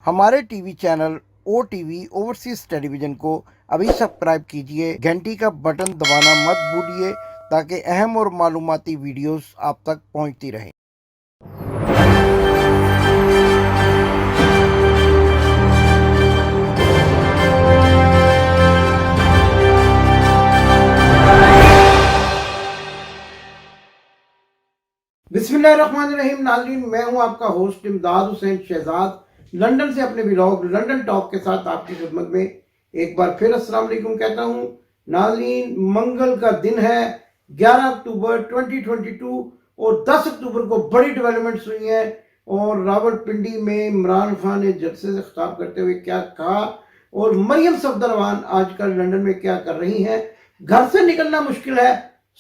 हमारे TV channel ओ TV overseas television को अभी सब्सक्राइब कीजिए, घंटी का बटन दबाना मत भूलिए ताकि अहम और मालूमाती वीडियोस आप तक पहुंचती रहें। बिस्मिल्लाहिर्रहमानिर्रहीम। नाज़रीन, मैं हूं आपका होस्ट इमदाद हुसैन शहजाद, लंदन से अपने व्लॉग लंदन टॉक के साथ आपकी खिदमत में एक बार फिर अस्सलाम वालेकुम कहता हूं। नाज़रीन, मंगल का दिन है 11 अक्टूबर 2022 और 10 अक्टूबर को बड़ी डेवलपमेंट्स हुई हैं और रावलपिंडी में इमरान खान ने जलसे से खिताब करते हुए क्या कहा और मरियम सफदरजमान आजकल लंदन में क्या कर रही हैं। घर से निकलना मुश्किल है।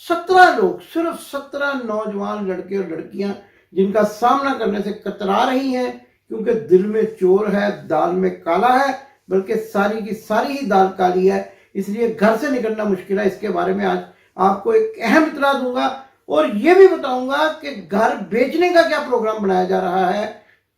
17 लोग, सिर्फ 17 नौजवान लड़के और लड़कियां जिनका सामना करने से कतरा रही हैं क्योंकि दिल में चोर है, दाल में काला है, बल्कि सारी की सारी ही दाल काली है, इसलिए घर से निकलना मुश्किल है। इसके बारे में आज आपको एक अहम इत्तला दूंगा और ये भी बताऊंगा कि घर बेचने का क्या प्रोग्राम बनाया जा रहा है,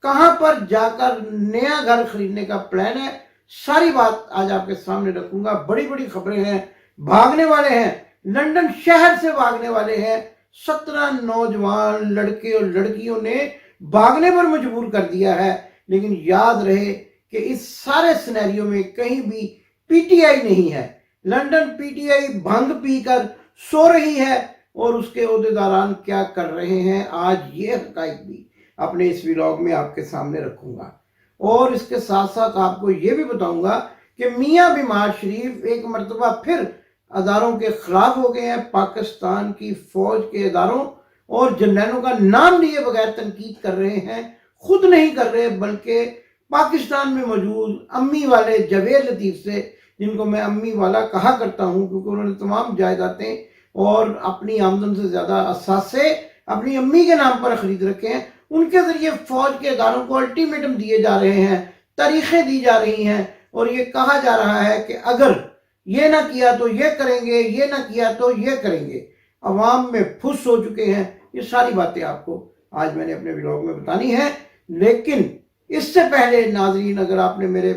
कहां पर जाकर नया घर खरीदने का प्लान है। सारी बात आज आपके सामने रखूंगा। बड़ी बड़ी खबरें हैं, भागने वाले हैं, लंदन शहर से भागने वाले हैं। 17 नौजवान लड़के और लड़कियों ने भागने पर मजबूर कर दिया है। लेकिन याद रहे कि इस सारे सिनेरियो में कहीं भी पीटीआई नहीं है। लंदन पीटीआई भंग पीकर सो रही है और उसके ओहदेदारान क्या कर रहे हैं, आज ये हकाइक भी अपने इस व्लॉग में आपके सामने रखूंगा। और इसके साथ साथ आपको ये भी बताऊंगा कि मियां बिमार शरीफ एक मरतबा फिर अदारों के खिलाफ हो गए हैं। पाकिस्तान की फौज के अदारों और जर्नैलों का नाम लिए बगैर तनकीद कर रहे हैं। खुद नहीं कर रहे बल्कि पाकिस्तान में मौजूद अम्मी वाले जवेद लतीफ से, जिनको मैं अम्मी वाला कहा करता हूं क्योंकि उन्होंने तमाम जायदादें और अपनी आमदन से ज्यादा असासे अपनी अम्मी के नाम पर खरीद रखे हैं, उनके जरिए फौज के अदारों को अल्टीमेटम दिए जा रहे हैं, तारीखें दी जा रही हैं और ये कहा जा रहा है कि अगर ये ना किया तो ये करेंगे, ये ना किया तो ये करेंगे। अवाम में फुस हो चुके हैं। ये सारी बातें आपको आज मैंने अपने व्लॉग में बतानी है। लेकिन इससे पहले नाजरीन, अगर आपने मेरे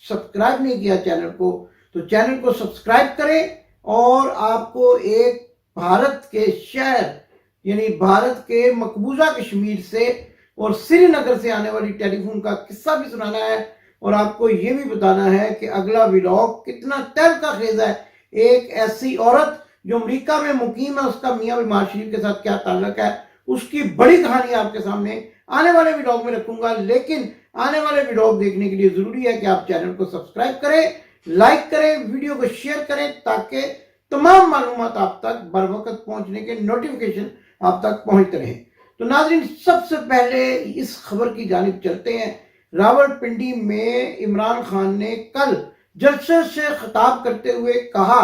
सब्सक्राइब नहीं किया चैनल को तो चैनल को सब्सक्राइब करें और आपको एक भारत के शहर यानी भारत के मकबूजा कश्मीर से और श्रीनगर से आने वाली टेलीफोन का किस्सा भी सुनाना है और आपको ये भी बताना है कि अगला व्लॉग कितना तहलका खेज है। एक ऐसी औरत जो अमेरिका में मुकीम है, उसका मियां बिमार शरीफ के साथ क्या ताल्लुक है, उसकी बड़ी कहानी आपके सामने आने वाले व्लॉग में रखूंगा। लेकिन आने वाले व्लॉग देखने के लिए जरूरी है कि आप चैनल को सब्सक्राइब करें, लाइक करें, वीडियो को शेयर करें ताकि तमाम मालूमात आप तक बर वक्त पहुंचने के नोटिफिकेशन आप तक पहुंचते रहे। तो नाज़रीन, सबसे पहले इस खबर की जानिब चलते हैं। रावलपिंडी में इमरान खान ने कल जलसे से खिताब करते हुए कहा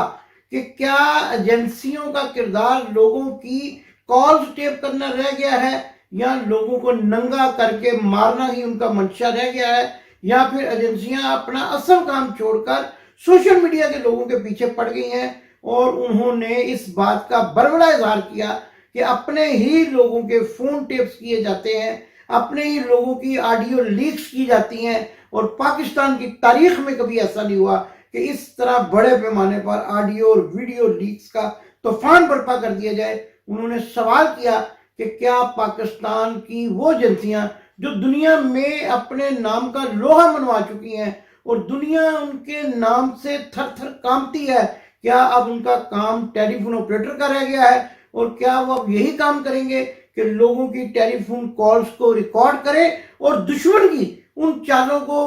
कि क्या एजेंसियों का किरदार लोगों की कॉल्स टेप करना रह गया है या लोगों को नंगा करके मारना ही उनका मंशा रह गया है, या फिर एजेंसियां अपना असल काम छोड़कर सोशल मीडिया के लोगों के पीछे पड़ गई हैं। और उन्होंने इस बात का बड़बड़ा इजहार किया कि अपने ही लोगों के फोन टेप्स किए जाते हैं, अपने ही लोगों की ऑडियो लीक्स की जाती हैं और पाकिस्तान की तारीख में कभी ऐसा नहीं हुआ कि इस तरह बड़े पैमाने पर ऑडियो और वीडियो लीक्स का तूफान बर्पा कर दिया जाए। उन्होंने सवाल किया कि क्या पाकिस्तान की वो एजेंसियां जो दुनिया में अपने नाम का लोहा मनवा चुकी हैं और दुनिया उनके नाम से थर थर कांपती है, क्या अब उनका काम टेलीफोन ऑपरेटर का रह गया है और क्या वो अब यही काम करेंगे कि लोगों की टेलीफोन कॉल्स को रिकॉर्ड करें और दुश्मन की उन चालों को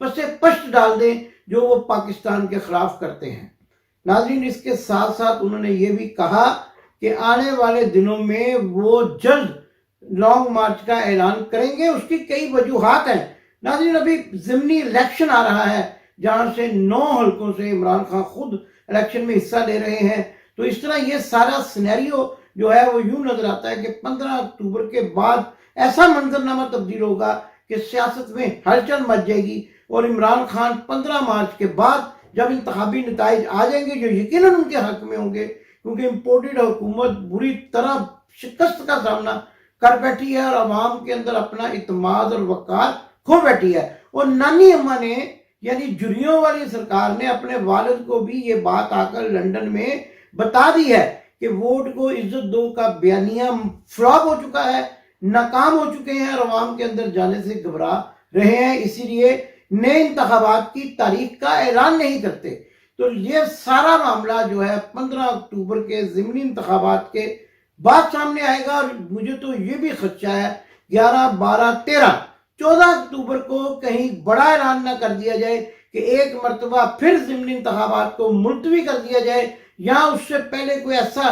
पसे पश्त डाल दें जो वो पाकिस्तान के खिलाफ करते हैं। नाज़रीन, इसके साथ साथ उन्होंने ये भी कहा कि आने वाले दिनों में वो जल्द लॉन्ग मार्च का ऐलान करेंगे। उसकी कई वजूहात हैं। नाज़रीन, अभी ज़िमनी इलेक्शन आ रहा है जहां से 9 हल्कों से इमरान खान खुद इलेक्शन में हिस्सा ले रहे हैं। तो इस तरह ये सारा सिनेरियो जो है वो यूं नजर आता है कि 15 अक्टूबर के बाद ऐसा मंजरनामा तब्दील होगा कि सियासत में हलचल मच जाएगी और इमरान खान 15 मार्च के बाद जब इंतखाबी नताइज आ जाएंगे जो यकीनन उनके हक में होंगे, क्योंकि इम्पोर्टेड हुकूमत बुरी तरह शिकस्त का सामना कर बैठी है और अवाम के अंदर अपना इत्मीनान और वकार खो बैठी है اور نانی اماں نے یعنی جریوں والی سرکار نے اپنے والد کو بھی یہ بات آ کر لندن میں بتا دی ہے کہ ووٹ کو عزت دو کا بیانیہ فلاپ ہو چکا ہے، ناکام ہو چکے ہیں اور عوام کے اندر جانے سے گھبرا رہے ہیں، اسی لیے نئے انتخابات کی تاریخ کا اعلان نہیں کرتے۔ تو یہ سارا معاملہ جو ہے 15 اکتوبر کے ضمنی انتخابات کے بعد سامنے آئے گا، اور مجھے تو یہ بھی خدشہ ہے 11، 12، 13، 14 اکتوبر کو کہیں بڑا اعلان نہ کر دیا جائے کہ ایک مرتبہ پھر ضمنی انتخابات کو ملتوی کر دیا جائے، یا اس سے پہلے کوئی ایسا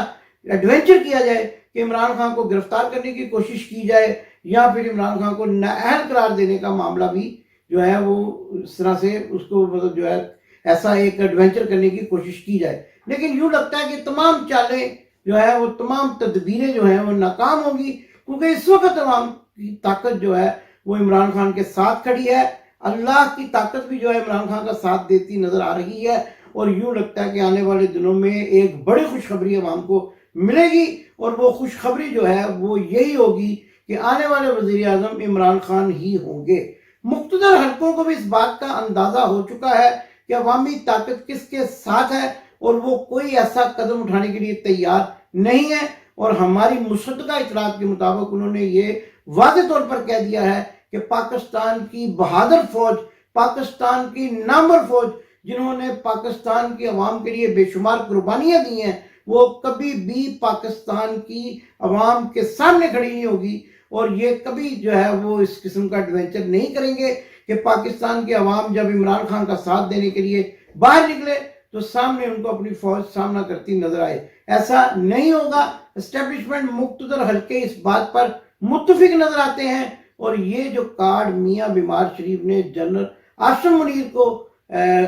ایڈونچر کیا جائے کہ عمران خان کو گرفتار کرنے کی کوشش کی جائے، یا پھر عمران خان کو نااہل قرار دینے کا معاملہ بھی جو ہے وہ اس طرح سے اس کو مطلب جو ہے ایسا ایک ایڈونچر کرنے کی کوشش کی جائے۔ لیکن یوں لگتا ہے کہ تمام چالیں جو ہے وہ تمام تدبیریں جو ہیں وہ ناکام ہوں گی، کیونکہ اس وقت عوام کی طاقت جو ہے وہ عمران خان کے ساتھ کھڑی ہے، اللہ کی طاقت بھی جو ہے عمران خان کا ساتھ دیتی نظر آ رہی ہے، اور یوں لگتا ہے کہ آنے والے دنوں میں ایک بڑی خوشخبری عوام کو ملے گی، اور وہ خوشخبری جو ہے وہ یہی ہوگی کہ آنے والے وزیر اعظم عمران خان ہی ہوں گے۔ مقتدر حلقوں کو بھی اس بات کا اندازہ ہو چکا ہے کہ عوامی طاقت کس کے ساتھ ہے، اور وہ کوئی ایسا قدم اٹھانے کے لیے تیار نہیں ہے، اور ہماری مصدقہ اطلاعات کے مطابق انہوں نے یہ واضح طور پر کہہ دیا ہے کہ پاکستان کی بہادر فوج، پاکستان کی نامور فوج، جنہوں نے پاکستان کی عوام کے لیے بے شمار قربانیاں دی ہیں، وہ کبھی بھی پاکستان کی عوام کے سامنے کھڑی نہیں ہوگی، اور یہ کبھی جو ہے وہ اس قسم کا ایڈونچر نہیں کریں گے کہ پاکستان کی عوام جب عمران خان کا ساتھ دینے کے لیے باہر نکلے تو سامنے ان کو اپنی فوج سامنا کرتی نظر آئے۔ ایسا نہیں ہوگا۔ اسٹیبلشمنٹ مقتدر حلقے اس بات پر متفق نظر آتے ہیں، اور یہ جو کارڈ میاں بیمار شریف نے جنرل عاصم منیر کو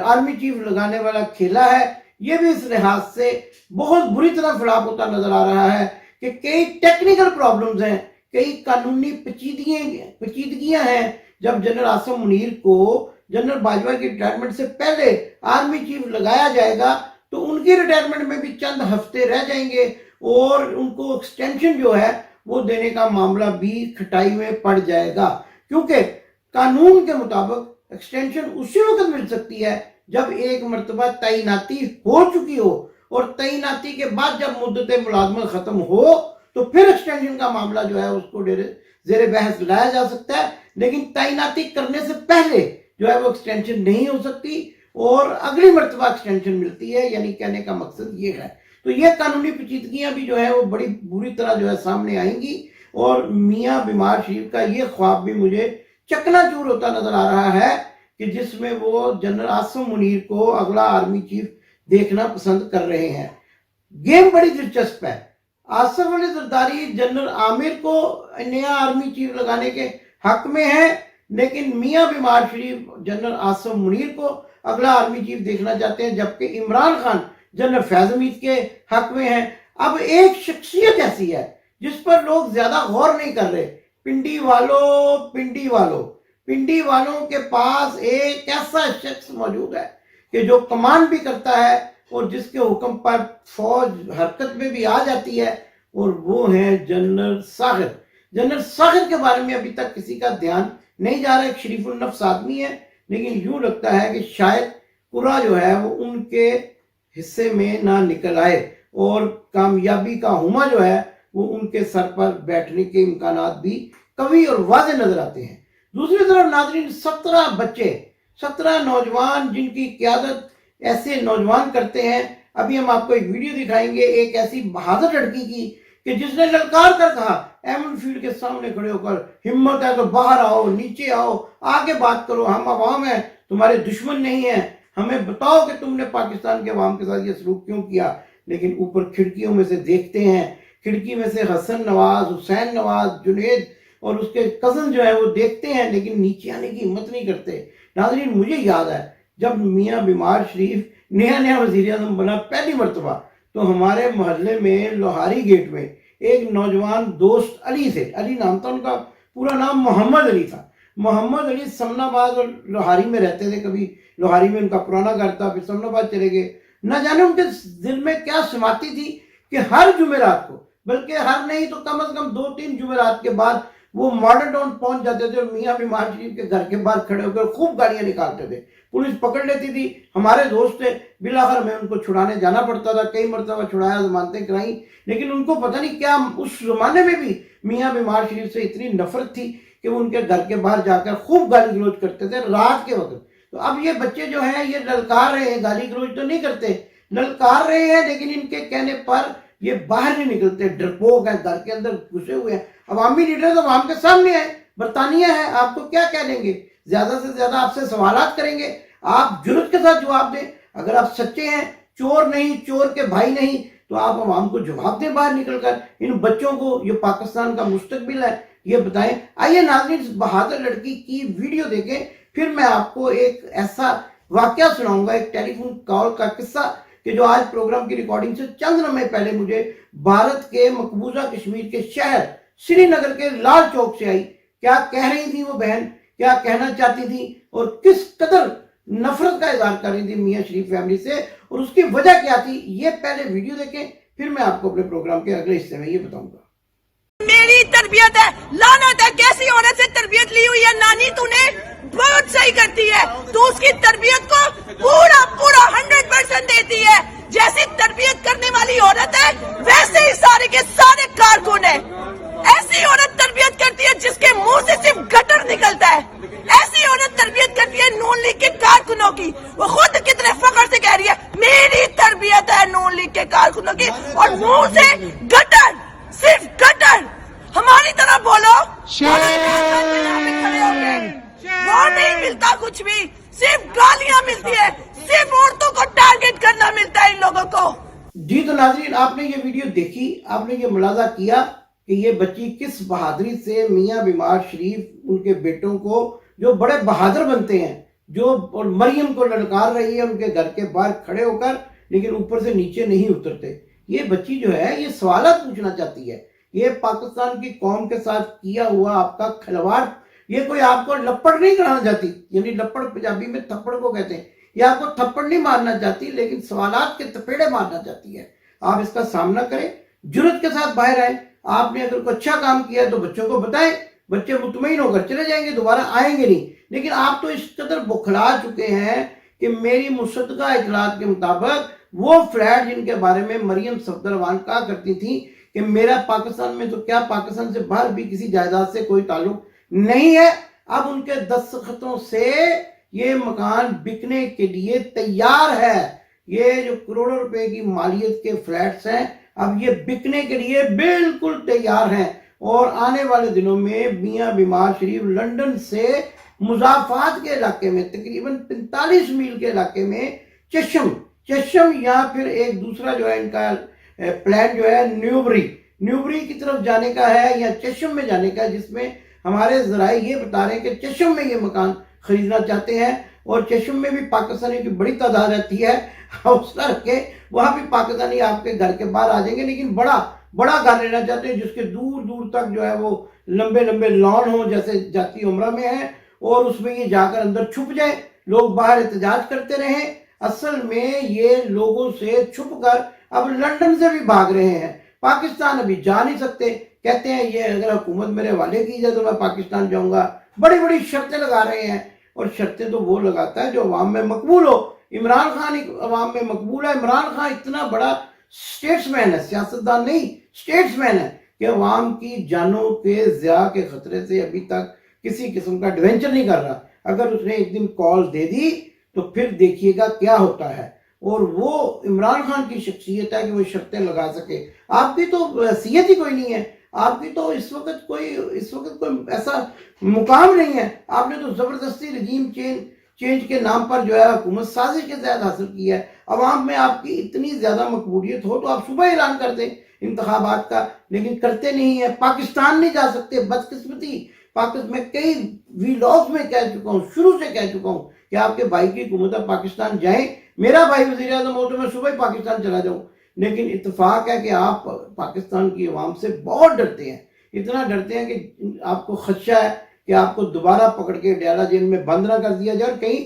آرمی چیف لگانے والا کھیلا ہے، یہ بھی اس لحاظ سے بہت بری طرح فلاپ ہوتا نظر آ رہا ہے کہ کئی ٹیکنیکل پرابلمز ہیں، کئی قانونی پیچیدگیاں ہیں۔ جب جنرل عاصم منیر کو جنرل باجوہ کی ریٹائرمنٹ سے پہلے آرمی چیف لگایا جائے گا تو ان کی ریٹائرمنٹ میں بھی چند ہفتے رہ جائیں گے، اور ان کو ایکسٹینشن جو ہے وہ دینے کا معاملہ بھی کھٹائی میں پڑ جائے گا، کیونکہ قانون کے مطابق ایکسٹینشن اسی وقت مل سکتی ہے جب ایک مرتبہ تعیناتی ہو چکی ہو، اور تعیناتی کے بعد جب مدت ملازمت ختم ہو تو پھر ایکسٹینشن کا معاملہ جو ہے اس کو زیر بحث لایا جا سکتا ہے، لیکن تعیناتی کرنے سے پہلے جو ہے وہ ایکسٹینشن نہیں ہو سکتی، اور اگلی مرتبہ ایکسٹینشن ملتی ہے، یعنی کہنے کا مقصد یہ ہے۔ تو یہ قانونی پیچیدگیاں بھی جو ہے وہ بڑی بری طرح جو ہے سامنے آئیں گی، اور میاں بیمار شریف کا یہ خواب بھی مجھے چکنا چور ہوتا نظر آ رہا ہے کہ جس میں وہ جنرل عاصم منیر کو اگلا آرمی چیف دیکھنا پسند کر رہے ہیں۔ گیم بڑی دلچسپ ہے۔ آصف علی زرداری جنرل عامر کو نیا آرمی چیف لگانے کے حق میں ہے، لیکن میاں بیمار شریف جنرل عاصم منیر کو اگلا آرمی چیف دیکھنا چاہتے ہیں، جبکہ عمران خان جنرل فیض حمید کے حق میں ہیں۔ اب ایک شخصیت ایسی ہے جس پر لوگ زیادہ غور نہیں کر رہے، پنڈی والوں کے پاس ایک ایسا شخص موجود ہے کہ جو کمانڈ بھی کرتا ہے اور جس کے حکم پر فوج حرکت میں بھی آ جاتی ہے، اور وہ ہے جنرل ساغر۔ جنرل ساغر کے بارے میں ابھی تک کسی کا دھیان نہیں جا رہا، ایک شریف النفس آدمی ہے، لیکن یوں لگتا ہے کہ شاید پورا جو ہے وہ ان کے حصے میں نہ نکل آئے، اور کامیابی کا ہما جو ہے وہ ان کے سر پر بیٹھنے کے امکانات بھی قوی اور واضح نظر آتے ہیں۔ دوسری طرف ناظرین، 17 بچے، 17 نوجوان جن کی قیادت ایسے نوجوان کرتے ہیں۔ ابھی ہم آپ کو ایک ویڈیو دکھائیں گے ایک ایسی بہادر لڑکی کی کہ جس نے للکار کر کہا ایمن فیلڈ کے سامنے کھڑے ہو کر، ہمت ہے تو باہر آؤ، نیچے آؤ، آگے بات کرو، ہم عوام ہیں، تمہارے دشمن نہیں ہیں، ہمیں بتاؤ کہ تم نے پاکستان کے عوام کے ساتھ یہ سلوک کیوں کیا۔ لیکن اوپر کھڑکیوں میں سے دیکھتے ہیں، کھڑکی میں سے حسن نواز، حسین نواز، جنید اور اس کے کزن جو ہے وہ دیکھتے ہیں، لیکن نیچے آنے کی ہمت نہیں کرتے۔ ناظرین، مجھے یاد ہے جب میاں بیمار شریف نیا وزیر اعظم بنا پہلی مرتبہ، تو ہمارے محلے میں لوہاری گیٹ میں ایک نوجوان دوست علی تھے، علی نام تھا ان کا، پورا نام محمد علی تھا۔ محمد علی سمن آباد اور لوہاری میں رہتے تھے، کبھی لوہاری میں ان کا پرانا گھر تھا، پھر سمن آباد چلے گئے۔ نہ جانے ان کے دل میں کیا سماتی تھی کہ ہر جمعرات کو، بلکہ ہر نہیں تو کم از کم 2-3 جمعرات کے بعد वो मॉडर्न टाउन पहुंच जाते थे और मियाँ बीमार शरीफ के घर के बाहर खड़े होकर खूब गालियां निकालते थे। पुलिस पकड़ लेती थी, हमारे दोस्त थे, बिलाखिर हमें उनको छुड़ाने जाना पड़ता था, कई मरतबा छुड़ाया, जमानतें कराई, लेकिन उनको पता नहीं क्या उस जमाने में भी मियाँ बीमार शरीफ से इतनी नफरत थी कि वो उनके घर के बाहर जाकर खूब गाली गलौज करते थे रात के वक्त। तो अब ये बच्चे जो हैं ये ललकार रहे हैं, गाली गलौज तो नहीं करते, ललकार रहे हैं, लेकिन इनके कहने पर ये बाहर नहीं निकलते, डरपोक है, घर के अंदर घुसे हुए हैं। अवामी लीडर तो अवाम के सामने है, बरतानिया है, आपको क्या कह देंगे, ज्यादा से ज्यादा आपसे सवालात करेंगे, आप जुर्रत के साथ जवाब दें। अगर आप सच्चे हैं, चोर नहीं, चोर के भाई नहीं, तो आप अवाम को जवाब दें बाहर निकलकर। इन बच्चों को, ये पाकिस्तान का मुस्तकबिल है, ये बताएं। आइए नाज़रीन, इस बहादुर लड़की की वीडियो देखें, फिर मैं आपको एक ऐसा वाकया सुनाऊंगा, एक टेलीफोन कॉल का किस्सा कि जो आज प्रोग्राम की रिकॉर्डिंग से चंद लम्हे पहले मुझे भारत के मकबूजा कश्मीर के शहर श्रीनगर के लाल चौक से आई। क्या कह रही थी वो बहन, क्या कहना चाहती थी और किस कदर नफरत का इजहार कर रही थी मियाँ शरीफ फैमिली से और उसकी वजह क्या थी, ये पहले वीडियो देखें, फिर मैं आपको अपने प्रोग्राम के अगले हिस्से में ये बताऊंगा। मेरी तरबियत है, लानत है, कैसी औरत से तरबियत ली हुई है नानी, तूने बहुत सही करती है, तू उसकी तरबियत को पूरा पूरा 100% देती है। जैसी तरबियत करने वाली औरत है वैसे ही सारे के सारे कारकुन है। ऐसी औरत तरबियत करती है जिसके मुंह से सिर्फ गटर निकलता है। ऐसी औरत तरबियत करती है नून लीग के कारकुनों की। वो खुद कितने फख्र से कह रही है मेरी तरबियत है नून लीग के कारकुनों की, और मुंह से गटर, सिर्फ गटर। हमारी तरह बोलो, खड़े होंगे, वो नहीं मिलता कुछ भी, सिर्फ गालियां मिलती है, सिर्फ औरतों को टारगेट करना मिलता है इन लोगों को। जी तो नाज़रीन, आपने ये वीडियो देखी, आपने ये मुलाजा किया कि ये बच्ची किस बहादुरी से मियाँ बीमार शरीफ उनके बेटों को, जो बड़े बहादुर बनते हैं, जो और मरियम को ललकार रही है उनके घर के बाहर खड़े होकर, लेकिन ऊपर से नीचे नहीं उतरते। ये बच्ची जो है ये सवालात पूछना चाहती है, ये पाकिस्तान की कौम के साथ किया हुआ आपका खिलवाड़, ये कोई आपको लपड़ नहीं कराना चाहती, यानी लपड़ पंजाबी में थप्पड़ को कहते हैं, ये आपको थप्पड़ नहीं मारना चाहती, लेकिन सवालात के थपेड़े मारना चाहती है। आप इसका सामना करें, जुर्रत के साथ बाहर आए। आपने अगर कोई अच्छा काम किया है तो बच्चों को बताएं, बच्चे मुतमईन होकर चले जाएंगे, दोबारा आएंगे नहीं। लेकिन आप तो इस कदर बुखला चुके हैं कि मेरी मुसद्दका इतलात के मुताबिक वो फ्लैट जिनके बारे में मरियम सफदरवान कहा करती थी कि मेरा पाकिस्तान में तो क्या, पाकिस्तान से बाहर भी किसी जायदाद से कोई ताल्लुक नहीं है, अब उनके दस्तखतों से ये मकान बिकने के लिए तैयार है। ये जो करोड़ों रुपए की मालियत के फ्लैट्स हैं, अब ये बिकने के लिए बिल्कुल तैयार हैं। और आने वाले दिनों में मियाँ बीमार शरीफ लंदन से मुजाफात के इलाके में तकरीबन 45 मील के इलाके में चशम या फिर एक दूसरा जो है इनका प्लान जो है न्यूबरी की तरफ जाने का है या चशम में जाने का है, जिसमें हमारे जराए ये बता रहे हैं कि चशम में ये मकान खरीदना चाहते हैं। और चशम में भी पाकिस्तानी की बड़ी तादाद रहती है, हौसला रखे, वहां भी पाकिस्तानी आपके घर के बाहर आ जाएंगे, लेकिन बड़ा घर लेना चाहते हैं जिसके दूर दूर तक जो है वो लंबे लंबे लॉन हो, जैसे जाती उम्रा में है, और उसमें ये जाकर अंदर छुप जाए, लोग बाहर एहतजाज करते रहे। असल में ये लोगों से छुप कर अब लंदन से भी भाग रहे हैं, पाकिस्तान अभी जा नहीं सकते। कहते हैं ये अगर हुकूमत मेरे हवाले की जाए तो मैं पाकिस्तान जाऊंगा, बड़ी बड़ी शर्तें लगा रहे हैं, और शर्तें तो वो लगाता है जो अवाम में मकबूल हो। इमरान खान अवाम में मकबूल है। इमरान खान इतना बड़ा स्टेट्समैन है, सियासतदान नहीं, स्टेट्समैन है कि अवाम की जानों के ज़िया के खतरे से अभी तक किसी किस्म का एडवेंचर नहीं कर रहा। अगर उसने एक दिन कॉल दे दी तो फिर देखिएगा क्या होता है। और वो इमरान खान की शख्सियत है कि वो शर्तें लगा सके। आपकी तो हैसियत ही कोई नहीं है, आपकी तो इस वक्त कोई ऐसा मुकाम नहीं है। आपने तो जबरदस्ती रजीम चेंज के नाम पर जो है हुकूमत साजिश के तहत हासिल की है। अवाम में आपकी इतनी ज्यादा मकबूलियत हो तो आप सुबह ऐलान कर दें इंतखाबात का, लेकिन करते नहीं है। पाकिस्तान नहीं जा सकते, बदकिस्मती। पाकिस्तान में कई वीलॉग्स में कह चुका हूँ, शुरू से कह चुका हूँ कि आपके भाई की हुकूमत पाकिस्तान जाए, मेरा भाई वज़ीर आज़म हो तो मैं सुबह ही पाकिस्तान चला जाऊँ। लेकिन इत्तेफाक है कि आप पाकिस्तान की अवाम से बहुत डरते हैं, इतना डरते हैं कि आपको खदशा है कि आपको दोबारा पकड़ के डयाला जेल में बंद ना कर दिया जाए और कहीं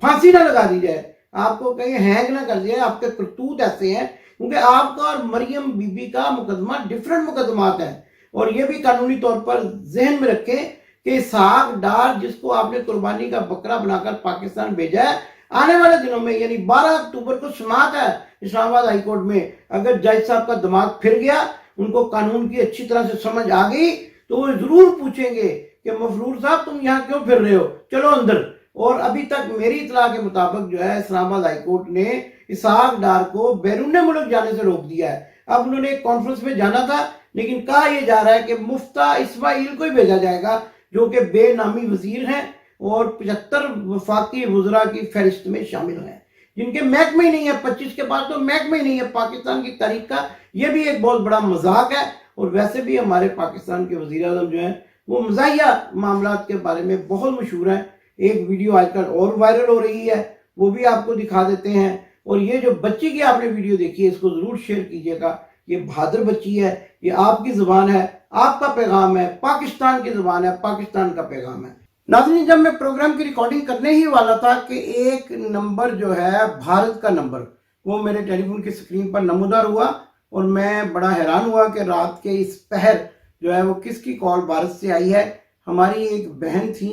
फांसी ना लगा दी जाए, आपको कहीं हैंग ना कर दिया जाए। आपके करतूत ऐसे हैं क्योंकि आपका और मरियम बीबी का मुकदमा डिफरेंट मुकदमात है। اور یہ بھی قانونی طور پر ذہن میں رکھیں کہ اسحاق ڈار جس کو آپ نے قربانی کا بکرا بنا کر پاکستان بھیجا ہے، آنے والے دنوں میں یعنی 12 اکتوبر کو سماعت ہے اسلام آباد ہائی کورٹ میں، اگر جج صاحب کا دماغ پھر گیا، ان کو قانون کی اچھی طرح سے سمجھ آ گئی، تو وہ ضرور پوچھیں گے کہ مفرور صاحب تم یہاں کیوں پھر رہے ہو، چلو اندر۔ اور ابھی تک میری اطلاع کے مطابق جو ہے اسلام آباد ہائی کورٹ نے اسحاق ڈار کو بیرون ملک جانے سے روک دیا ہے۔ اب انہوں نے ایک کانفرنس میں جانا تھا، لیکن کہا یہ جا رہا ہے کہ مفتہ اسماعیل کو ہی بھیجا جائے گا، جو کہ بے نامی وزیر ہیں اور 75 وفاقی وزراء کی فہرست میں شامل ہیں، جن کے محکمہ ہی نہیں ہے، 25 کے بعد تو محکمہ ہی نہیں ہے پاکستان کی تاریخ کا۔ یہ بھی ایک بہت بڑا مذاق ہے، اور ویسے بھی ہمارے پاکستان کے وزیر اعظم جو ہیں وہ مزاحیہ معاملات کے بارے میں بہت مشہور ہیں۔ ایک ویڈیو آج کل اور وائرل ہو رہی ہے، وہ بھی آپ کو دکھا دیتے ہیں۔ اور یہ جو بچی کی آپ نے ویڈیو دیکھی ہے، اس کو ضرور شیئر کیجئے گا۔ یہ بہادر بچی ہے، یہ آپ کی زبان ہے، آپ کا پیغام ہے، پاکستان کی زبان ہے، پاکستان کا پیغام ہے۔ ناظرین، جب میں پروگرام کی ریکارڈنگ کرنے ہی والا تھا کہ ایک نمبر جو ہے بھارت کا نمبر وہ میرے ٹیلی فون کی سکرین پر نمودار ہوا، اور میں بڑا حیران ہوا کہ رات کے اس پہر جو ہے وہ کس کی کال بھارت سے آئی ہے۔ ہماری ایک بہن تھی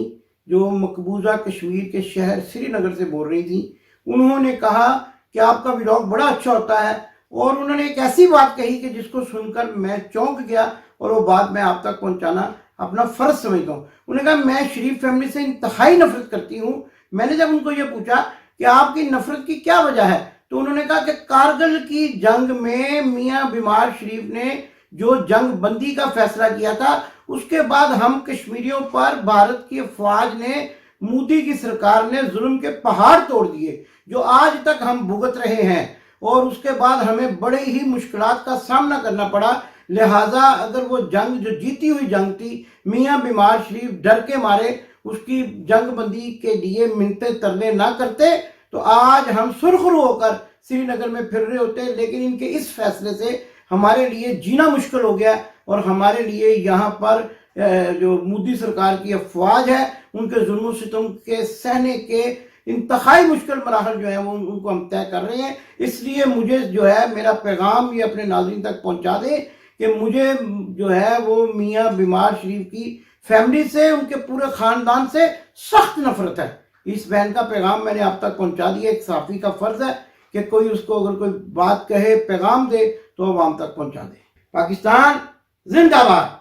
جو مقبوضہ کشمیر کے شہر سری نگر سے بول رہی تھی۔ انہوں نے کہا کہ آپ کا ولاگ بڑا اچھا ہوتا ہے، اور انہوں نے ایک ایسی بات کہی کہ جس کو سن کر میں چونک گیا، اور وہ بات میں آپ تک پہنچانا اپنا فرض سمجھتا ہوں۔ انہوں نے کہا میں شریف فیملی سے انتہائی نفرت کرتی ہوں۔ میں نے جب ان کو یہ پوچھا کہ آپ کی نفرت کی کیا وجہ ہے، تو انہوں نے کہا کہ کارگل کی جنگ میں میاں بیمار شریف نے جو جنگ بندی کا فیصلہ کیا تھا، اس کے بعد ہم کشمیریوں پر بھارت کی افواج نے، مودی کی سرکار نے ظلم کے پہاڑ توڑ دیے، جو آج تک ہم بھگت رہے ہیں، اور اس کے بعد ہمیں بڑے ہی مشکلات کا سامنا کرنا پڑا۔ لہٰذا اگر وہ جنگ جو جیتی ہوئی جنگ تھی، میاں بیمار شریف ڈر کے مارے اس کی جنگ بندی کے لیے منتیں ترلے نہ کرتے، تو آج ہم سرخرو ہو کر سری نگر میں پھر رہے ہوتے۔ لیکن ان کے اس فیصلے سے ہمارے لیے جینا مشکل ہو گیا، اور ہمارے لیے یہاں پر جو مودی سرکار کی افواج ہے، ان کے ظلم و ستم کے سہنے کے انتہائی مشکل مراحل جو ہیں وہ ان کو ہم طے کر رہے ہیں۔ اس لیے مجھے جو ہے میرا پیغام یہ اپنے ناظرین تک پہنچا دیں کہ مجھے جو ہے وہ میاں بیمار شریف کی فیملی سے، ان کے پورے خاندان سے سخت نفرت ہے۔ اس بہن کا پیغام میں نے آپ تک پہنچا دیا۔ ایک صحافی کا فرض ہے کہ کوئی اس کو اگر کوئی بات کہے، پیغام دے، تو عوام تک پہنچا دے۔ پاکستان زندہ باد۔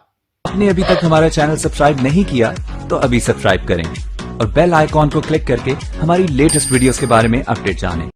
آپ نے ابھی تک ہمارا چینل سبسکرائب نہیں کیا تو ابھی سبسکرائب کریں، اور بیل آئیکن کو کلک کر کے ہماری لیٹسٹ ویڈیوز کے بارے میں اپڈیٹ جانیں۔